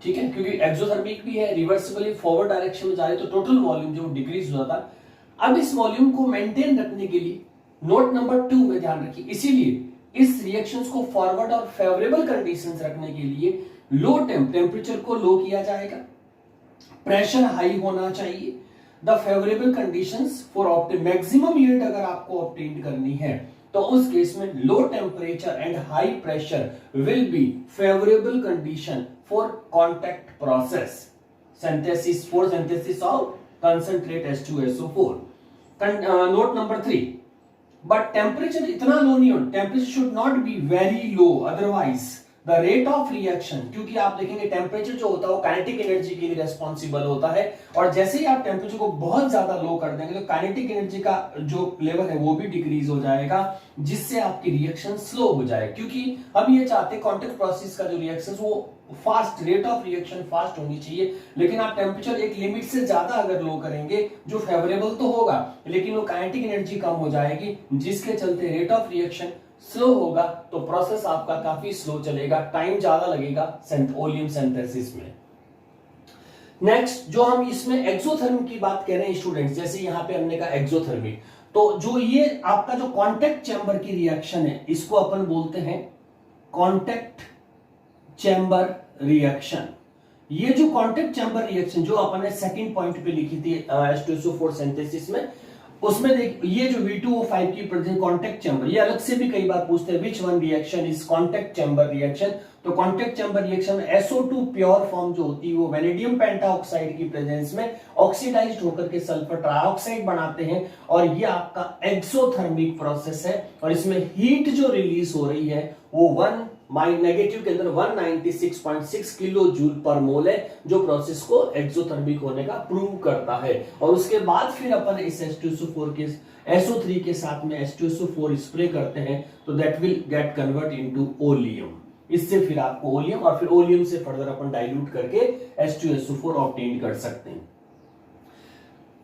ठीक है, क्योंकि एक्सोथर्मिक भी है, रिवर्सिबल फॉरवर्ड डायरेक्शन में जा रहे तो टोटल वॉल्यूम जो डिक्रीज हो जाता है। अब इस वॉल्यूम को मेंटेन रखने के लिए नोट नंबर 2 में ध्यान रखिए, इसीलिए इस रिएक्शंस को फॉरवर्ड और फेवरेबल कंडीशंस रखने के लिए लो टेम्परेचर को लो किया जाएगा, प्रेशर हाई होना चाहिए। The favourable conditions for maximum yield अगर आपको ऑब्टेन करनी है तो उस केस में low temperature and high pressure will be favourable condition for contact process synthesis for synthesis of concentrate H2SO4। Note number 3, but temperature इतना लो नहीं हो, temperature should not be very low, otherwise the rate of reaction, क्योंकि आप देखेंगे temperature जो होता है वो काइनेटिक एनर्जी के लिए रेस्पॉन्सिबल होता है और जैसे ही आप टेम्परेचर को बहुत ज्यादा लो कर देंगे तो काइनेटिक एनर्जी का जो लेवल है वो भी डिक्रीज हो जाएगा, जिससे आपकी रिएक्शन स्लो हो जाए। क्योंकि हम ये चाहते हैं कॉन्टैक्ट प्रोसेस का जो रिएक्शन वो fast, rate of reaction fast होनी चाहिए, लेकिन आप टेम्परेचर एक लिमिट से ज्यादा अगर लो करेंगे जो फेवरेबल तो होगा लेकिन वो काइनेटिक एनर्जी कम हो जाएगी, जिसके चलते रेट ऑफ रिएक्शन स्लो होगा तो प्रोसेस आपका काफी स्लो चलेगा, टाइम ज्यादा लगेगा ओलियम सिंथेसिस में। नेक्स्ट जो हम इसमें एक्सोथर्मिक की बात कर रहे हैं स्टूडेंट्स, जैसे यहां पे हमने कहा एक्सोथर्मिक, तो जो ये आपका जो कॉन्टैक्ट चैम्बर की रिएक्शन है इसको अपन बोलते हैं कॉन्टैक्ट चैम्बर रिएक्शन। ये जो कॉन्टैक्ट चैम्बर रिएक्शन जो अपन ने सेकंड पॉइंट पे लिखी थी H2SO4 सिंथेसिस में, उसमें देख ये जो V2O5 की प्रेजेंट कॉन्टैक्ट चैम्बर, ये अलग से भी कई बार पूछते हैं which one reaction is contact chamber reaction. तो कॉन्टैक्ट चैम्बर रिएक्शन में SO2 प्योर फॉर्म जो होती है वो वेनेडियम पेंटाऑक्साइड की प्रेजेंस में ऑक्सीडाइज्ड होकर के सल्फर ट्राइऑक्साइड बनाते हैं और ये आपका एक्सोथर्मिक प्रोसेस है और इसमें हीट जो रिलीज हो रही है वो नेगेटिव के अंदर 196.6 किलो जूल पर मोल है, जो प्रोसेस को एक्सोथर्मिक होने का प्रूव करता है। और उसके बाद फिर अपन इस H2SO4 के SO3 के साथ में H2SO4 स्प्रे करते हैं तो that will get convert into oleum, इससे फिर आपको ओलियम और फिर ओलियम से फर्दर अपन डाइल्यूट करके H2SO4 ऑब्टेन कर सकते हैं।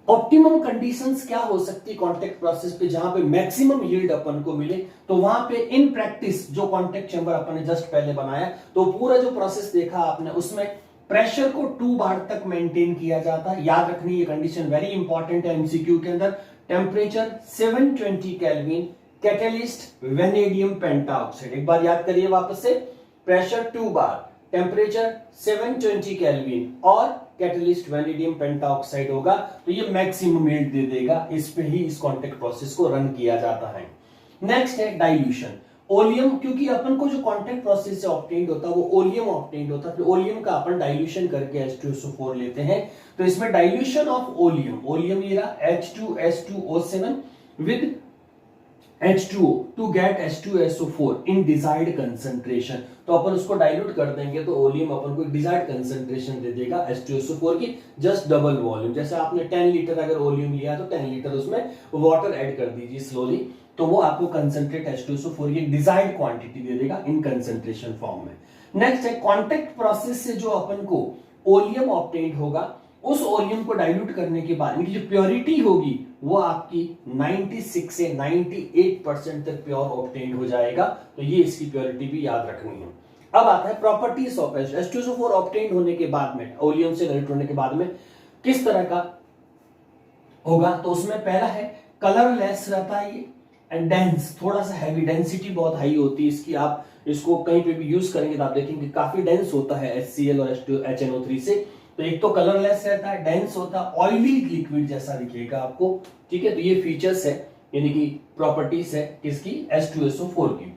ऑप्टिमम कंडीशंस क्या हो सकती है कॉन्टैक्ट प्रोसेस पे जहां पे मैक्सिमम यील्ड अपन को मिले, तो वहां पे इन प्रैक्टिस जो कॉन्टैक्ट चैम्बर अपन ने जस्ट पहले बनाया तो पूरा जो प्रोसेस देखा आपने उसमें प्रेशर को 2 बार तक मेंटेन किया जाता है। याद रखनी ये कंडीशन वेरी इंपॉर्टेंट है एमसीक्यू के अंदर। Temperature 720 kelvin, catalyst vanadium pentoxide, एक बार याद करिए वापस से, प्रेशर 2 बार, टेम्परेचर 720 केल्विन और कैटलिस्ट वेनेडियम पेंटाऑक्साइड होगा, तो ये मैक्सिमम यील्ड दे देगा। इस पे ही इस कॉन्टैक्ट प्रोसेस को रन किया जाता है। नेक्स्ट है डाइल्यूशन। ओलियम, क्योंकि अपन को जो कॉन्टैक्ट प्रोसेस से ऑब्टेन्ड होता है वो ओलियम ऑब्टेन्ड होता है, फिर ओलियम का अपन डाइल्यूशन करके H2SO4 लेते हैं। तो इसमें डाइल्यूशन ऑफ ओलियम, ओलियम ये रहा H2S2O7 with H2O to get H2SO4 in desired concentration। तो अपन उसको डाइल्यूट कर देंगे तो ओलियम अपन को डिजायर्ड कंसंट्रेशन दे देगा H2SO4 की, जस्ट डबल वॉल्यूम। जैसे आपने 10 लीटर अगर ओलियम लिया तो 10 लीटर उसमें वाटर ऐड कर दीजिए स्लोली, तो वो आपको कंसंट्रेट H2SO4 की डिजायर्ड क्वांटिटी दे देगा इन कंसंट्रेशन फॉर्म में। नेक्स्ट है कॉन्टैक्ट प्रोसेस से जो अपन को ओलियम ऑब्टेन्ड होगा, उस ओलियम को डाइल्यूट करने के बाद इनकी जो प्योरिटी होगी वो आपकी 96 से 98% तक प्योर ऑब्टेन्ड हो जाएगा। तो ये इसकी प्योरिटी भी याद रखनी है। अब आता है प्रॉपर्टीज ऑफ H2SO4 ऑब्टेन्ड होने के बाद में, ओलियम से डाइल्यूट होने के बाद में किस तरह का होगा। तो उसमें पहला है कलरलेस रहता है ये, एंड डेंस, थोड़ा सा हैवी, डेंसिटी बहुत हाई होती है इसकी। आप इसको कहीं पे भी यूज करेंगे तो आप देखेंगे काफी डेंस होता है HCl और HNO3 से। तो एक तो कलरलेस रहता है, डेंस होता है, ऑयली लिक्विड जैसा दिखेगा आपको, ठीक है। तो ये फीचर्स है, यानी कि प्रॉपर्टीज है किसकी, H2SO4 की।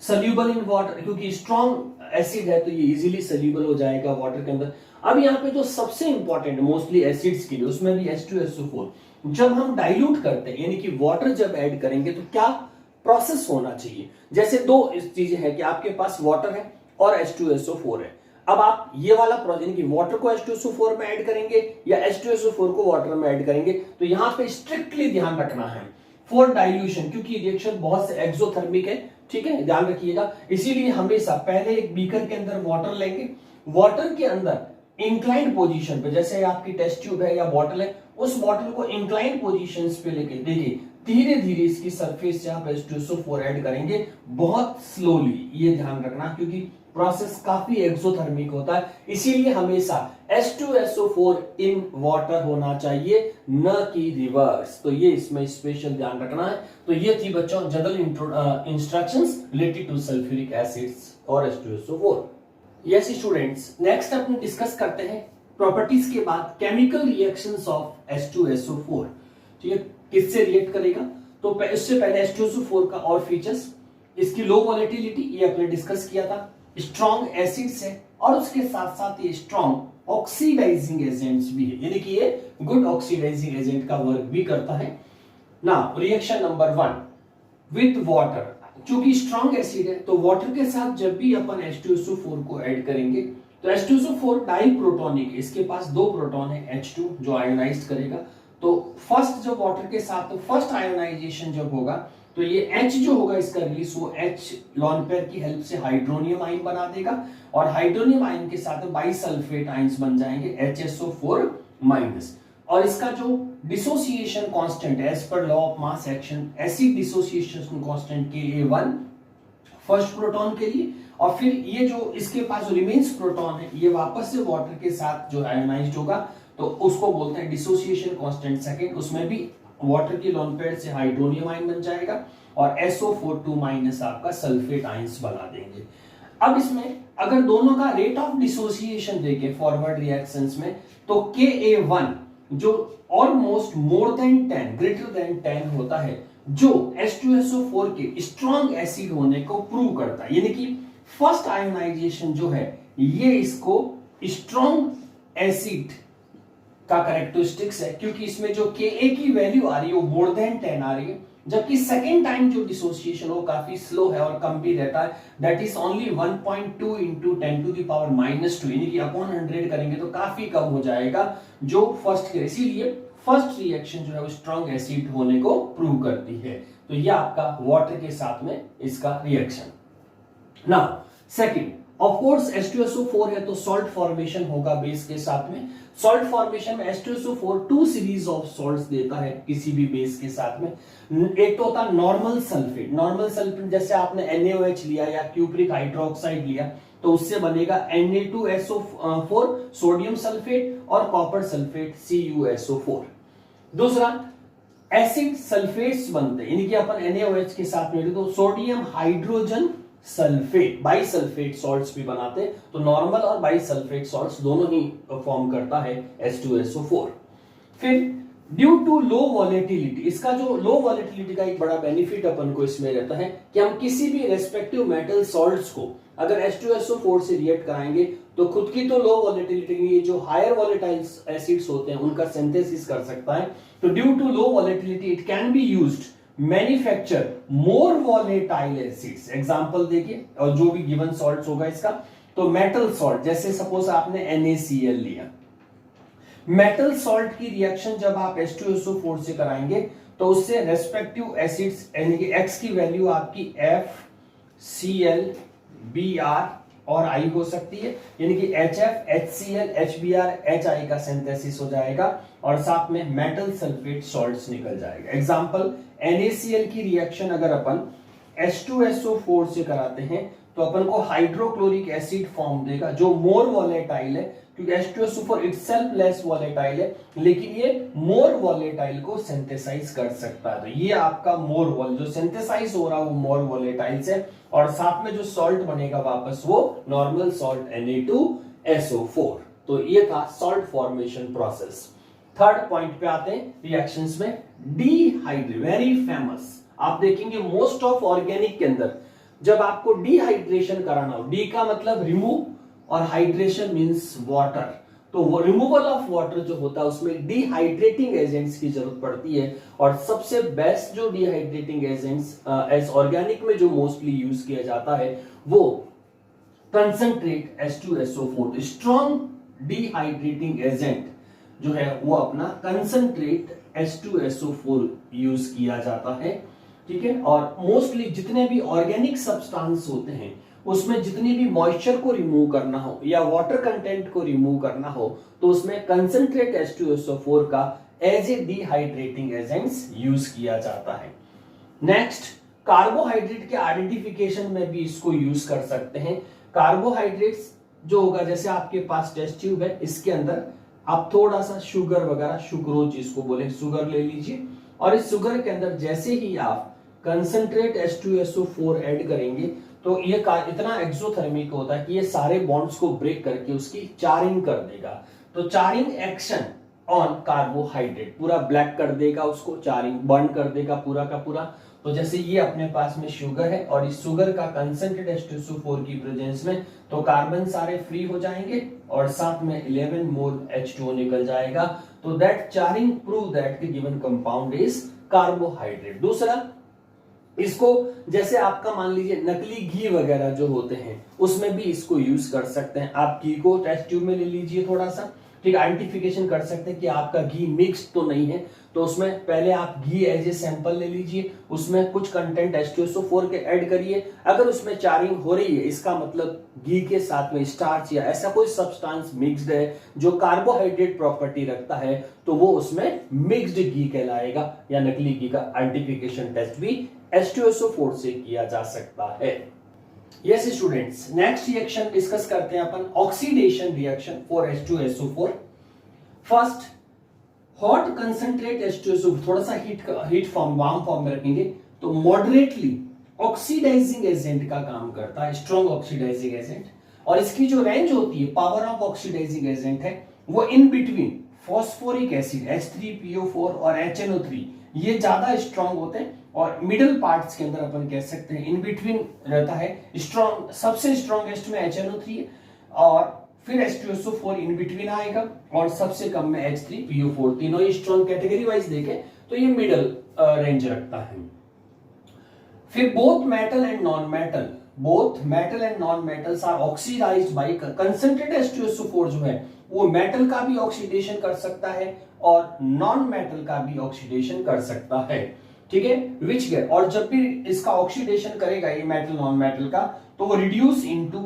सोल्यूबल इन वाटर, क्योंकि स्ट्रॉन्ग एसिड है तो ये इजीली सोल्यूबल हो जाएगा वाटर के अंदर। अब यहाँ पे जो सबसे इंपॉर्टेंट मोस्टली एसिड्स के लिए, उसमें भी H2SO4 जब हम डाइल्यूट करते हैं, यानी कि वाटर जब ऐड करेंगे तो क्या प्रोसेस होना चाहिए। जैसे दो चीजें हैं कि आपके पास वाटर है और H2SO4 है। अब आप ये वाला प्रोसेस कि वाटर को H2SO4 में ऐड करेंगे या H2SO4 को वाटर में ऐड करेंगे, तो यहां पे स्ट्रिक्टली ध्यान रखना है फॉर डाइल्यूशन, क्योंकि रिएक्शन बहुत से एक्सोथर्मिक है, ठीक है, ध्यान रखिएगा। इसीलिए हमेशा पहले एक बीकर के अंदर वाटर लेंगे, वाटर के अंदर इंक्लाइंड पोजीशन पे, जैसे आपकी टेस्ट ट्यूब है या बॉटल है, उस बॉटल को इंक्लाइंड पोजीशन पे लेके देखिए धीरे धीरे इसकी सरफेस से आप H2SO4 ऐड करेंगे, बहुत स्लोली, ये ध्यान रखना, क्योंकि प्रोसेस काफी एक्सोथर्मिक होता है। इसीलिए हमेशा H2SO4 इन वाटर होना चाहिए, न कि रिवर्स। तो ये इसमें स्पेशल ध्यान रखना है। तो ये थी बच्चों general instructions related to sulphuric acids और H2SO4। यस स्टूडेंट्स, नेक्स्ट अपन डिस्कस करते हैं प्रॉपर्टीज के बाद केमिकल रिएक्शंस ऑफ H2SO4। ठीक है, किससे रिएक्ट करेगा। तो इससे पहले H2SO4 का और फीचर्स, इसकी लो वोलेटिलिटी, ये आपने डिस्कस किया था, स्ट्रॉन्ग एसिड्स है और उसके साथ साथ ये स्ट्रॉन्ग ऑक्सीडाइजिंग एजेंट्स भी है, यानी कि ये गुड ऑक्सीडाइजिंग एजेंट का वर्क भी करता है ना। रिएक्शन नंबर 1 विद वाटर, चूंकि स्ट्रॉन्ग एसिड है तो वाटर के साथ जब भी अपन H2SO4 को ऐड करेंगे तो H2SO4 डाइप्रोटोनिक, इसके पास दो प्रोटॉन है H2 जो आयोनाइज्ड करेगा। तो फर्स्ट जब वाटर के साथ, तो फर्स्ट आयोनाइजेशन जब होगा तो ये H जो होगा इसका रिलीज, वो H लॉन पेयर की हेल्प से हाइड्रोनियम आयन बना देगा और हाइड्रोनियम आयन के साथ बाइसल्फेट आयन्स बन जाएंगे HSO4-। और इसका जो dissociation constant as per law of mass action, acid dissociation constant Ka1 first proton के लिए, और फिर ये जो इसके पास जो रिमेन्स प्रोटॉन है ये वापस से वाटर के साथ जो आयोनाइज्ड होगा तो उसको बोलते हैं डिसोसिएशन कांस्टेंट सेकंड। उसमें भी वाटर की लोन पेयर से हाइड्रोनियम आयन बन जाएगा और SO4 आपका सल्फेट आयंस बना देंगे। अब इसमें अगर दोनों का रेट ऑफ डिसोसिएशन देखें फॉरवर्ड रिएक्शंस में, तो Ka1 जो almost more than 10, greater than 10 होता है, जो H2SO4 के स्ट्रॉन्ग एसिड होने को प्रूव करता है। यानी कि फर्स्ट आयोनाइजेशन जो है ये इसको स्ट्रॉन्ग एसिड का कैरेक्टरिस्टिक्स है, क्योंकि इसमें जो Ka की वैल्यू आ रही है वो मोर देन 10 आ रही है, जबकि सेकेंड टाइम जो डिसोसिएशन वो काफी स्लो है और कम भी रहता है, दैट इज ओनली 1.2 इंटू 10⁻⁻², यानी कि अपॉन 100 करेंगे तो काफी कम हो जाएगा जो फर्स्ट के। इसीलिए फर्स्ट रिएक्शन जो है वो स्ट्रॉन्ग एसिड होने को प्रूव करती है। तो ये आपका वाटर के साथ में इसका reaction. Now second, of course H2SO4 है तो सॉल्ट फॉर्मेशन होगा बेस के साथ में। सॉल्ट फॉर्मेशन में H2SO4 2 सीरीज ऑफ सॉल्ट्स देता है किसी भी बेस के साथ में। एक तो होता है नॉर्मल सल्फेट, नॉर्मल सल्फेट जैसे आपने NaOH लिया या क्यूप्रिक हाइड्रोक्साइड लिया तो उससे बनेगा Na2SO4 सोडियम सल्फेट और कॉपर सल्फेट CuSO4। दूसरा एसिड सल्फेट्स बनते हैं, यानी कि अपन NaOH के साथ में तो sodium hydrogen sulphate, bisulphate salts भी बनाते हैं। तो नॉर्मल और बाइसल्फेट सॉल्ट्स दोनों ही फॉर्म करता है H2SO4। फिर ड्यू टू लो वॉलेटिलिटी, इसका जो लो वॉलेटिलिटी का एक बड़ा बेनिफिट अपन को इसमें रहता है कि हम किसी भी रेस्पेक्टिव मेटल सॉल्ट्स को अगर H2SO4 से रिएक्ट कराएंगे तो खुद की तो लो वॉलेटिलिटी, जो हायर वॉलेटाइल एसिड्स होते हैं उनका सिंथेसिस कर सकता है। तो due to low volatility it can be used manufacture more volatile acids. Example देखिए, और जो भी गिवन सॉल्ट्स होगा इसका, तो मेटल सॉल्ट, जैसे सपोज आपने NaCl लिया, मेटल सॉल्ट की रिएक्शन जब आप H2SO4 से कराएंगे तो उससे रेस्पेक्टिव एसिड्स यानी कि X की वैल्यू आपकी FCl, Br और I हो सकती है, यानी कि HF, HCl, HBr, HI का सिंथेसिस हो जाएगा और साथ में मेटल सल्फेट सॉल्ट्स निकल जाएगा। एग्जांपल, NaCl की रिएक्शन अगर अपन H2SO4 से कराते हैं तो अपन को हाइड्रोक्लोरिक एसिड फॉर्म देगा जो मोर वॉलेटाइल है, क्योंकि H2SO4 इटसेल्फ लेस वॉलेटाइल है, लेकिन ये मोर वॉलेटाइल को सिंथेसाइज कर सकता है। तो ये आपका मोर वॉल जो सिंथेसाइज हो रहा है वो मोर वॉलेटाइल से, और साथ में जो सॉल्ट बनेगा वापस वो नॉर्मल सॉल्ट Na2SO4। तो ये था salt formation process. Third point पे आते हैं रिएक्शंस में, डिहाइड्रेट, वेरी फेमस। आप देखेंगे मोस्ट ऑफ ऑर्गेनिक के अंदर जब आपको डिहाइड्रेशन कराना हो, डी का मतलब रिमूव और हाइड्रेशन मींस वाटर, तो वो रिमूवल ऑफ वाटर जो होता है उसमें डिहाइड्रेटिंग एजेंट्स की जरूरत पड़ती है। और सबसे बेस्ट जो डिहाइड्रेटिंग एजेंट्स एज ऑर्गेनिक में जो मोस्टली यूज किया जाता है वो concentrate H2SO4। Strong dehydrating agent जो है वो अपना कंसंट्रेट H2SO4 यूज किया जाता है, ठीक है। और मोस्टली जितने भी ऑर्गेनिक सब्सटेंस होते हैं उसमें जितनी भी मॉइस्चर को रिमूव करना हो या वाटर कंटेंट को रिमूव करना हो तो उसमें कंसंट्रेट H2SO4 का as a dehydrating agents use किया जाता है। नेक्स्ट, कार्बोहाइड्रेट के आइडेंटिफिकेशन में भी इसको यूज कर सकते हैं। कार्बोहाइड्रेट्स जो होगा, जैसे आपके पास टेस्ट ट्यूब है, इसके अंदर आप थोड़ा सा शुगर वगैरह, सुक्रोज जिसको बोले, शुगर ले लीजिए, और इस शुगर के अंदर जैसे ही आप कंसंट्रेट H2SO4 ऐड करेंगे तो ये इतना एक्सोथर्मिक होता है कि ये सारे बॉन्ड्स को ब्रेक करके उसकी चारिंग कर देगा। तो चारिंग एक्शन ऑन कार्बोहाइड्रेट पूरा ब्लैक कर देगा, उसको चारिंग बर्न कर देगा पूरा का पूरा। तो जैसे ये अपने पास में शुगर है और इस शुगर का कंसंट्रेट H2SO4 की प्रेजेंस में तो कार्बन सारे फ्री हो जाएंगे और साथ में 11 मोल H2O निकल जाएगा। तो that charring prove that the given compound is carbohydrate. दूसरा, इसको जैसे आपका मान लीजिए नकली घी वगैरह जो होते हैं उसमें भी इसको यूज कर सकते हैं। आप घी को टेस्ट ट्यूब में ले लीजिए थोड़ा सा, ठीक, आइडेंटिफिकेशन कर सकते हैं कि आपका घी मिक्स तो नहीं है, तो उसमें पहले आप घी एज ए सैंपल ले लीजिए, उसमें कुछ कंटेंट H2SO4 के ऐड करिए। अगर उसमें चारिंग हो रही है इसका मतलब घी के साथ में स्टार्च या ऐसा कोई सब्सटेंस मिक्स्ड है जो कार्बोहाइड्रेट प्रॉपर्टी रखता है, तो वो उसमें मिक्स्ड घी कहलाएगा, या नकली घी का आइडेंटिफिकेशन टेस्ट भी H2SO4 से किया जा सकता है। Yes students, next reaction discuss करते हैं अपन, oxidation reaction for H2SO4। First, hot concentrate H2SO4 थोड़ा सा हीट फॉर्म, वार्म फॉर्म में रखेंगे तो मॉडरेटली ऑक्सीडाइजिंग एजेंट का काम करता है, स्ट्रॉन्ग ऑक्सीडाइजिंग एजेंट। और इसकी जो रेंज होती है, पावर ऑफ ऑक्सीडाइजिंग एजेंट है वो in between phosphoric acid H3PO4 और HNO3, ये ज्यादा स्ट्रॉन्ग होते हैं। और मिडिल पार्ट्स के अंदर अपन कह सकते हैं इन बिटवीन रहता है स्ट्रॉन्ग, सबसे स्ट्रॉन्गेस्ट में HNO3 और फिर H2SO4 इन बिटवीन आएगा और सबसे कम में H3PO4। तीनों ही स्ट्रॉन्ग कैटेगरी वाइज देखें तो ये मिडिल रेंज रखता है। फिर both metal and non metals are oxidised by concentrate H2SO4 जो है वो मेटल का भी ऑक्सीडेशन कर सकता है और नॉन मेटल का भी ऑक्सीडेशन कर सकता है, ठीक है। विच गेट, और जब भी इसका ऑक्सीडेशन करेगा ये मेटल नॉन मेटल का तो वो reduce into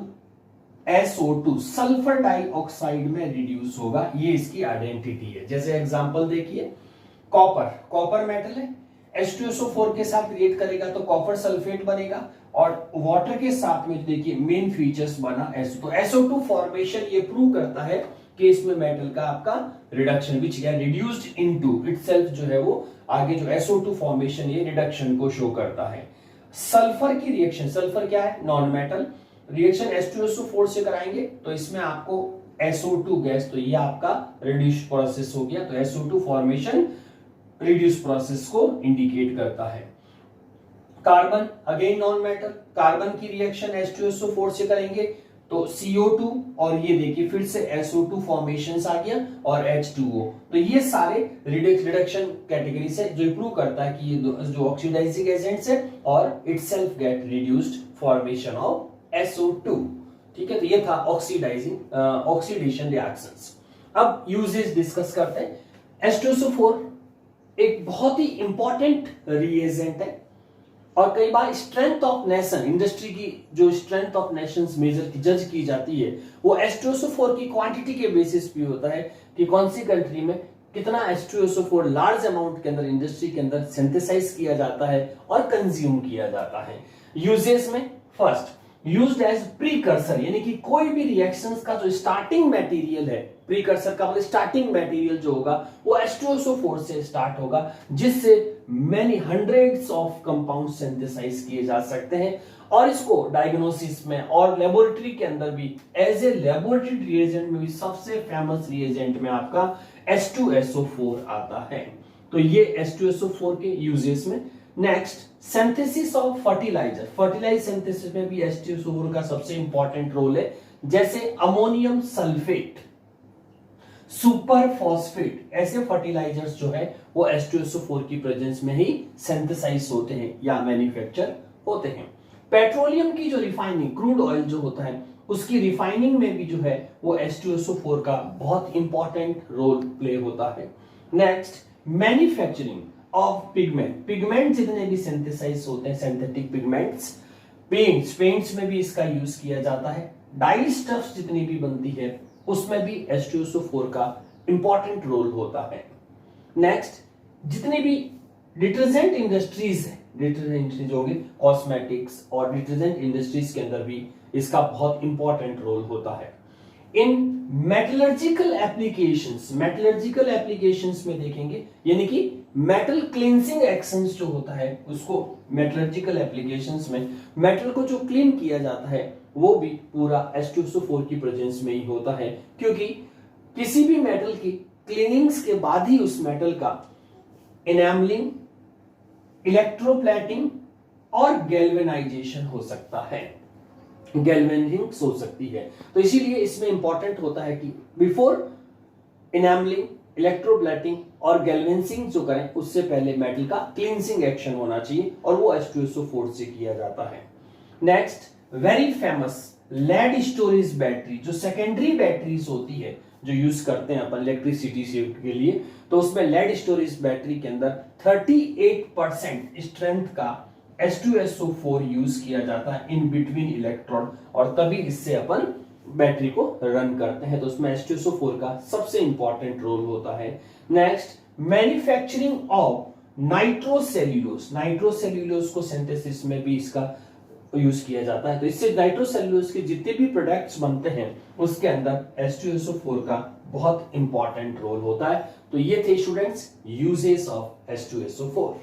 SO2, sulphur dioxide में रिड्यूस होगा। ये इसकी आइडेंटिटी है। जैसे एग्जांपल देखिए, कॉपर मेटल है, H2SO4 के साथ रिएक्ट करेगा तो कॉपर सल्फेट बनेगा और वाटर के साथ में देखिए मेन फीचर्स बना SO2। तो SO2 फॉर्मेशन ये प्रूव करता है कि इसमें मेटल का आपका रिडक्शन विच है रिड्यूस्ड इनटू इटसेल्फ जो है वो आगे जो SO2 फॉर्मेशन ये रिडक्शन को शो करता है। सल्फर की रिएक्शन, सल्फर क्या है, नॉन मेटल, रिएक्शन H2SO4 से कराएंगे तो इसमें आपको SO2 गैस, तो ये आपका रिड्यूस प्रोसेस हो गया। तो SO2 फॉर्मेशन रिड्यूस प्रोसेस को इंडिकेट करता है। Carbon again non metal, carbon की रिएक्शन H2SO4 से करेंगे तो CO2 और ये देखिए फिर से SO2 फॉर्मेशन आ गया और H2O। तो ये सारे रिडक्शन कैटेगरी से जो इंप्रूव करता है कि ये जो ऑक्सीडाइजिंग एजेंट्स है और itself gate reduced formation of SO2। ठीक है, तो ये था ऑक्सीडेशन रिएक्शंस। अब यूजेस डिस्कस करते हैं। H2SO4 एक बहुत ही इंपॉर्टेंट रिएजेंट है और कई बार स्ट्रेंथ ऑफ नेशन, इंडस्ट्री की जो स्ट्रेंथ ऑफ नेशंस मेजर की जज की जाती है वो H2SO4 की क्वांटिटी के बेसिस पे होता है कि कौन सी कंट्री में कितना H2SO4 लार्ज अमाउंट के अंदर इंडस्ट्री के अंदर सिंथेसाइज किया जाता है और कंज्यूम किया जाता है। यूजेस में फर्स्ट यूज्ड एज प्रीकर्सर, यानी कि कोई भी रिएक्शंस का जो स्टार्टिंग मटेरियल है, प्रीकर्सर का मतलब स्टार्टिंग मटेरियल जो होगा वो H2SO4 से स्टार्ट होगा, जिससे many hundreds of compound synthesise किए जा सकते हैं। और इसको डायग्नोसिस में और लेबोरेटरी के अंदर भी एज ए लेबोरेटरी रिएजेंट में भी सबसे फेमस रिएजेंट में आपका H2SO4 आता है। तो ये H2SO4 के यूजेस में। Next synthesis of fertiliser, fertiliser synthesis में भी H2SO4 का सबसे इंपॉर्टेंट रोल है। जैसे अमोनियम सल्फेट, सुपर फॉस्फेट, ऐसे फर्टिलाइजर्स जो है वो H2SO4 की प्रेजेंस में ही सिंथेसाइज होते हैं या मैन्युफैक्चर होते हैं। पेट्रोलियम की जो रिफाइनिंग, क्रूड ऑयल जो होता है उसकी रिफाइनिंग में भी जो है वो H2SO4 का बहुत इंपॉर्टेंट रोल प्ले होता है। Next manufacturing of pigment, pigment जितने भी सिंथेसाइज होते हैं, सिंथेटिक पिगमेंट्स, पेंट्स में भी इसका यूज किया जाता है। डाई स्टफ्स जितनी भी बनती है उसमें भी H2SO4 का इंपॉर्टेंट रोल होता है। नेक्स्ट जितने भी डिटर्जेंट इंडस्ट्रीज है, डिटर्जेंट इंडस्ट्रीज होगी कॉस्मेटिक्स और डिटर्जेंट इंडस्ट्रीज के अंदर भी इसका बहुत इंपॉर्टेंट रोल होता है। इन मेटलर्जिकल एप्लीकेशंस, मेटलर्जिकल एप्लीकेशंस में देखेंगे, यानी कि मेटल क्लींसिंग एक्शंस जो होता है उसको मेटलर्जिकल एप्लीकेशंस में मेटल को जो क्लीन किया जाता है वो भी पूरा H2SO4 की प्रेजेंस में ही होता है, क्योंकि किसी भी मेटल की क्लीनिंग्स के बाद ही उस मेटल का एनामलिंग, इलेक्ट्रोप्लेटिंग और गैल्वेनाइजेशन हो सकता है, गैल्वेनिंग हो सकती है। तो इसीलिए इसमें इंपॉर्टेंट होता है कि बिफोर एनामलिंग, इलेक्ट्रोप्लेटिंग और गैल्वेनिंग जो करें उससे पहले मेटल का क्लींसिंग एक्शन होना चाहिए और वो H2SO4 से किया जाता है। Next very famous lead storage battery, जो सेकेंडरी बैटरीज होती है जो यूज करते हैं अपन इलेक्ट्रिसिटी के लिए, तो उसमें लेड स्टोरेज बैटरी के अंदर 38% स्ट्रेंथ का H2SO4 यूज किया जाता है इन बिटवीन इलेक्ट्रोड, और तभी इससे अपन बैटरी को रन करते हैं। तो उसमें H2SO4 का सबसे इंपॉर्टेंट रोल होता है। Next manufacturing of nitrocellulose, nitrocellulose को सिंथेसिस में भी इसका यूज किया जाता है। तो इससे नाइट्रोसेल्यूलोज के जितने भी प्रोडक्ट्स बनते हैं उसके अंदर H2SO4 का बहुत इंपॉर्टेंट रोल होता है। तो ये थे स्टूडेंट्स यूजेस ऑफ H2SO4।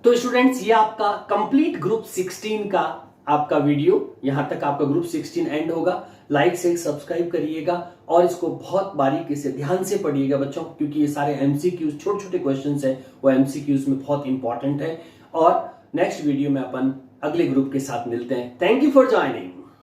तो स्टूडेंट्स ये आपका कंप्लीट ग्रुप 16 का आपका वीडियो, यहां तक आपका ग्रुप 16 एंड होगा। लाइक से सब्सक्राइब करिएगा और इसको बहुत बारीकी से ध्यान से पढ़िएगा बच्चों, क्योंकि ये सारे MCQs छोटे छोटे क्वेश्चंस हैं वो MCQs में बहुत इंपॉर्टेंट है। और नेक्स्ट वीडियो में अपन अगले ग्रुप के साथ मिलते हैं। Thank you for joining.